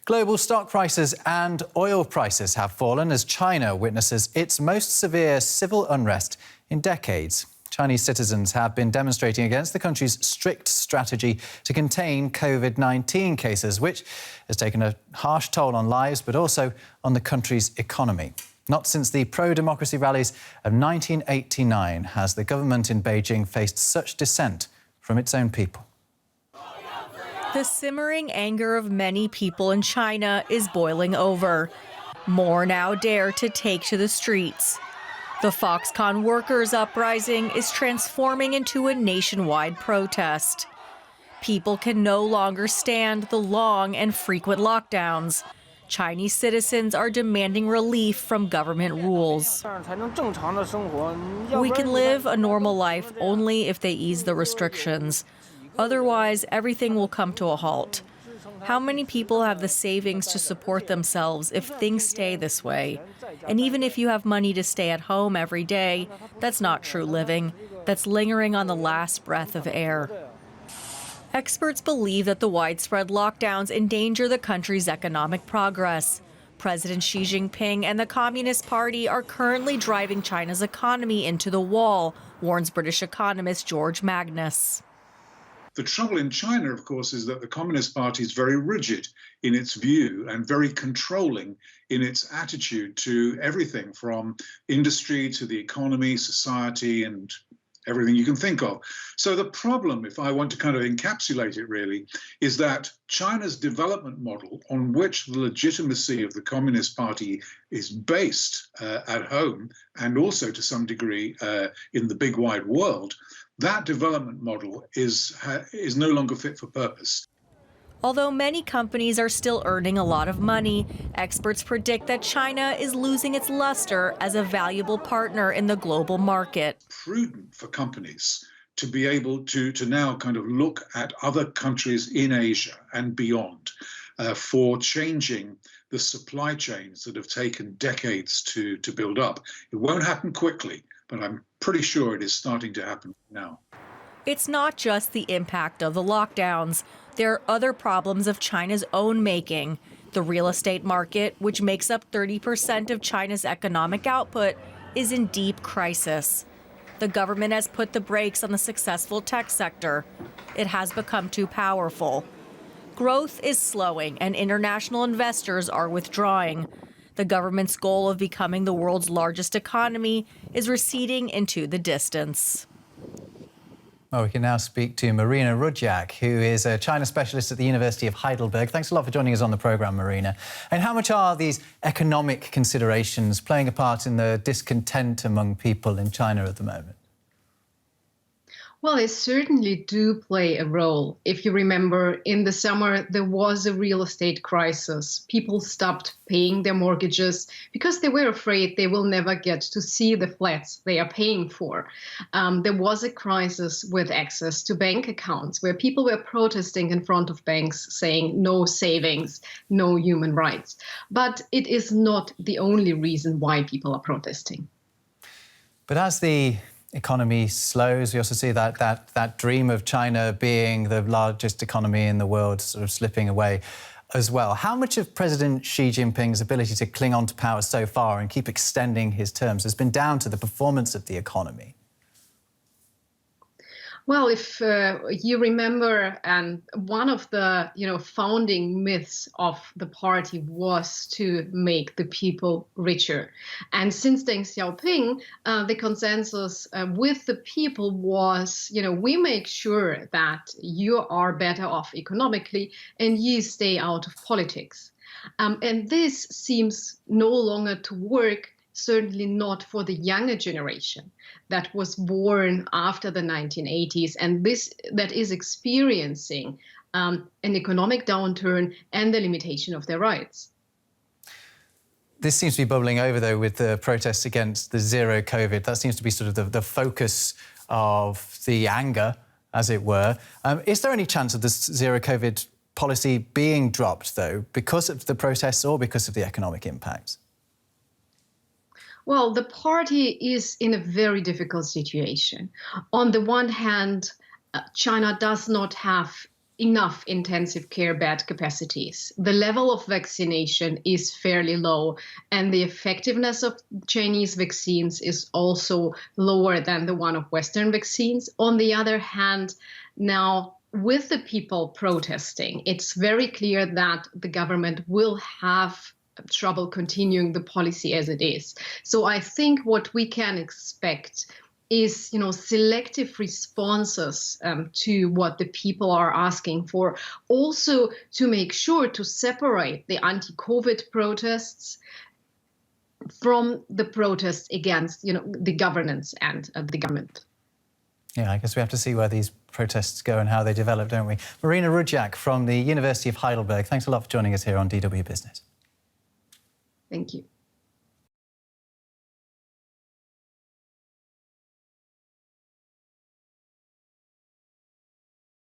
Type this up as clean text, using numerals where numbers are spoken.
Global stock prices and oil prices have fallen as China witnesses its most severe civil unrest in decades. Chinese citizens have been demonstrating against the country's strict strategy to contain COVID-19 cases, which has taken a harsh toll on lives, but also on the country's economy. Not since the pro-democracy rallies of 1989 has the government in Beijing faced such dissent from its own people. The simmering anger of many people in China is boiling over. More now dare to take to the streets. The Foxconn workers' uprising is transforming into a nationwide protest. People can no longer stand the long and frequent lockdowns. Chinese citizens are demanding relief from government rules. We can live a normal life only if they ease the restrictions. Otherwise, everything will come to a halt. How many people have the savings to support themselves if things stay this way? And even if you have money to stay at home every day, that's not true living. That's lingering on the last breath of air. Experts believe that the widespread lockdowns endanger the country's economic progress. President Xi Jinping and the Communist Party are currently driving China's economy into the wall, warns British economist George Magnus. The trouble in China, of course, is that the Communist Party is very rigid in its view and very controlling in its attitude to everything from industry to the economy, society, and everything you can think of. So the problem, if I want to kind of encapsulate it really, is that China's development model, on which the legitimacy of the Communist Party is based at home and also to some degree in the big wide world, that development model is no longer fit for purpose. Although many companies are still earning a lot of money, experts predict that China is losing its luster as a valuable partner in the global market. Prudent for companies to be able to now kind of look at other countries in Asia and beyond for changing the supply chains that have taken decades to build up. It won't happen quickly, but I'm pretty sure it is starting to happen now. It's not just the impact of the lockdowns. There are other problems of China's own making. The real estate market, which makes up 30% of China's economic output, is in deep crisis. The government has put the brakes on the successful tech sector. It has become too powerful. Growth is slowing and international investors are withdrawing. The government's goal of becoming the world's largest economy is receding into the distance. Well, we can now speak to Marina Rudjak, who is a China specialist at the University of Heidelberg. Thanks a lot for joining us on the programme, Marina. And how much are these economic considerations playing a part in the discontent among people in China at the moment? Well, they certainly do play a role. If you remember, in the summer, there was a real estate crisis. People stopped paying their mortgages because they were afraid they will never get to see the flats they are paying for. There was a crisis with access to bank accounts where people were protesting in front of banks saying no savings, no human rights. But it is not the only reason why people are protesting. But as the economy slows, we also see that dream of China being the largest economy in the world sort of slipping away as well. How much of President Xi Jinping's ability to cling on to power so far and keep extending his terms has been down to the performance of the economy? Well, if you remember, one of the founding myths of the party was to make the people richer. And since Deng Xiaoping, the consensus with the people was, we make sure that you are better off economically and you stay out of politics. And this seems no longer to work. Certainly not for the younger generation that was born after the 1980s and that is experiencing an economic downturn and the limitation of their rights. This seems to be bubbling over, though, with the protests against the zero COVID. That seems to be sort of the focus of the anger, as it were. Is there any chance of this zero COVID policy being dropped, though, because of the protests or because of the economic impacts? Well, the party is in a very difficult situation. On the one hand, China does not have enough intensive care bed capacities. The level of vaccination is fairly low, and the effectiveness of Chinese vaccines is also lower than the one of Western vaccines. On the other hand, now with the people protesting, it's very clear that the government will have trouble continuing the policy as it is. So I think what we can expect is, selective responses to what the people are asking for. Also, to make sure to separate the anti-COVID protests from the protests against, the governance and the government. Yeah, I guess we have to see where these protests go and how they develop, don't we? Marina Rudjak from the University of Heidelberg, thanks a lot for joining us here on DW Business. Thank you.